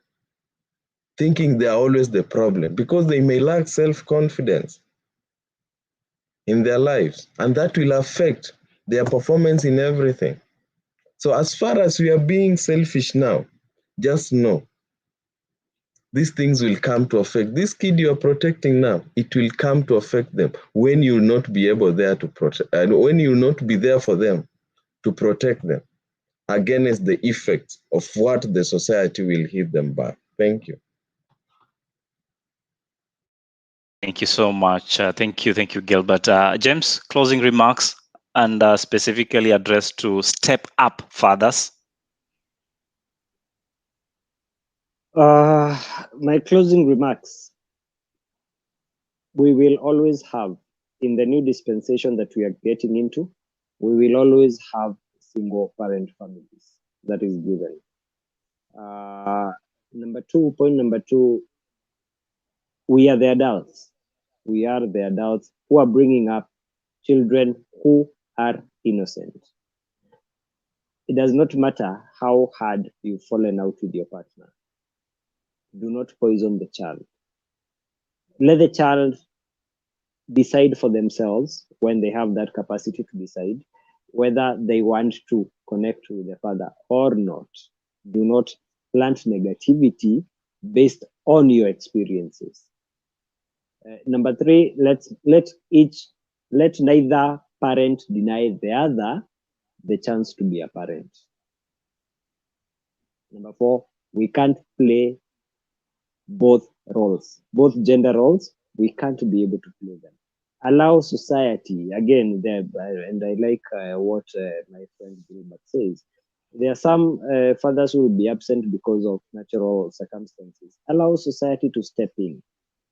thinking they are always the problem, because they may lack self-confidence in their lives, and that will affect their performance in everything. So as far as we are being selfish now, just know these things will come to affect this kid you are protecting now. It will come to affect them when you will not be able there to protect, and when you will not be there for them to protect them against the effects of what the society will hit them back. Thank you. Thank you so much. Thank you, Gilbert. James, closing remarks, and specifically addressed to step up fathers. My closing remarks. We will always have, in the new dispensation that we are getting into, we will always have single parent families. That is given. Point number two, we are the adults. We are the adults who are bringing up children who are innocent. It does not matter how hard you've fallen out with your partner. Do not poison the child. Let the child decide for themselves, when they have that capacity to decide, whether they want to connect with the father or not. Do not plant negativity based on your experiences. Number three, let neither parent deny the other the chance to be a parent. Number four, we can't play both roles, both gender roles. We can't be able to play them. Allow society, again, and I like what my friend Gilbert says. There are some fathers who will be absent because of natural circumstances. Allow society to step in.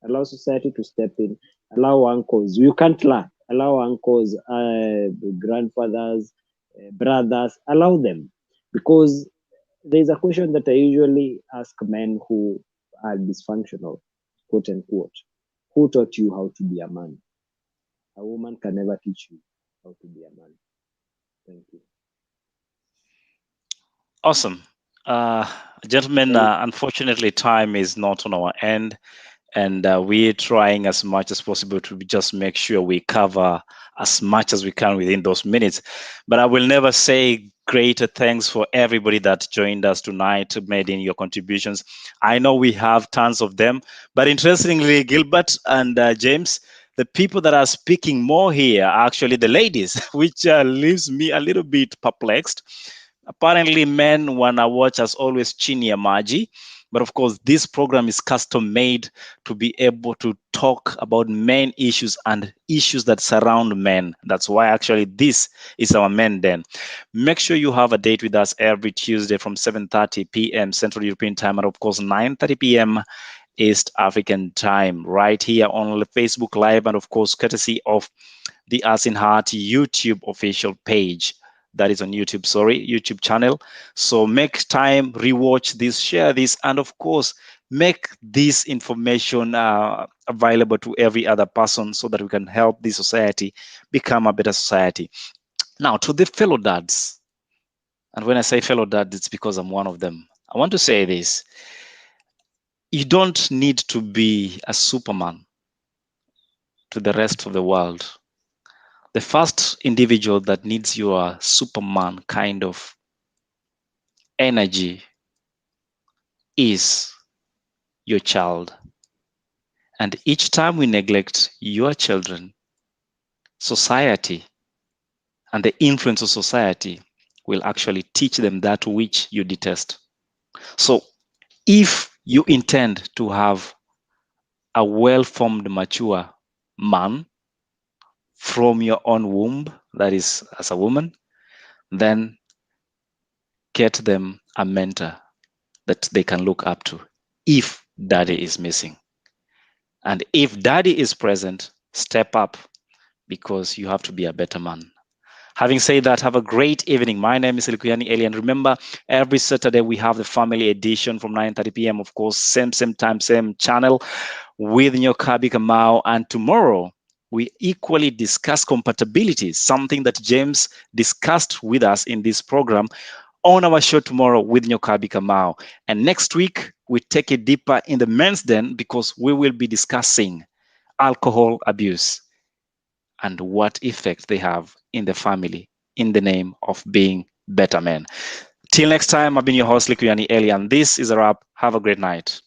Allow society to step in. Allow uncles. You can't lack. Allow uncles, grandfathers, brothers. Allow them, because there is a question that I usually ask men who are dysfunctional, quote unquote. Who taught you how to be a man? A woman can never teach you how to be a man. Thank you. Awesome. Gentlemen, unfortunately, time is not on our end, and we're trying as much as possible to just make sure we cover as much as we can within those minutes. But I will never say greater thanks for everybody that joined us tonight, made in your contributions. I know we have tons of them, but interestingly, Gilbert and James, the people that are speaking more here are actually the ladies, which leaves me a little bit perplexed. Apparently, men wanna watch us always chini ya maji. But of course, this program is custom made to be able to talk about men issues and issues that surround men. That's why actually this is our Men Den. Make sure you have a date with us every Tuesday from 7:30 p.m. Central European Time, and of course 9:30 p.m. East African time, right here on Facebook Live, and of course, courtesy of the As in Heart YouTube official page. That is on YouTube, YouTube channel. So make time, rewatch this, share this, and of course, make this information available to every other person so that we can help the society become a better society. Now, to the fellow dads, and when I say fellow dads, it's because I'm one of them. I want to say this. You don't need to be a Superman to the rest of the world. The first individual that needs your Superman kind of energy is your child. And each time we neglect your children, society and the influence of society will actually teach them that which you detest. So if you intend to have a well-formed, mature man from your own womb, that is as a woman, then get them a mentor that they can look up to if daddy is missing. And if daddy is present, step up, because you have to be a better man. Having said that, have a great evening. My name is Likuyani Eli, and remember, every Saturday we have the family edition from 9:30 p.m. Of course, same time, same channel with Nyokabi Kamau. And tomorrow we equally discuss compatibility, something that James discussed with us in this program on our show tomorrow with Nyokabi Kamau. And next week we take it deeper in the men's den, because we will be discussing alcohol abuse and what effect they have in the family in the name of being better men. Till next time, I've been your host, Likuyani Eli, and this is a wrap. Have a great night.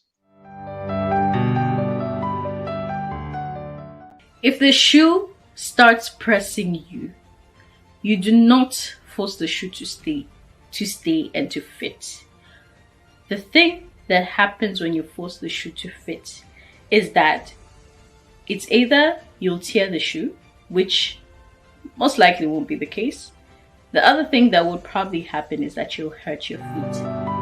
If the shoe starts pressing you, you do not force the shoe to stay and to fit. The thing that happens when you force the shoe to fit is that it's either you'll tear the shoe, which most likely won't be the case. The other thing that would probably happen is that you'll hurt your feet.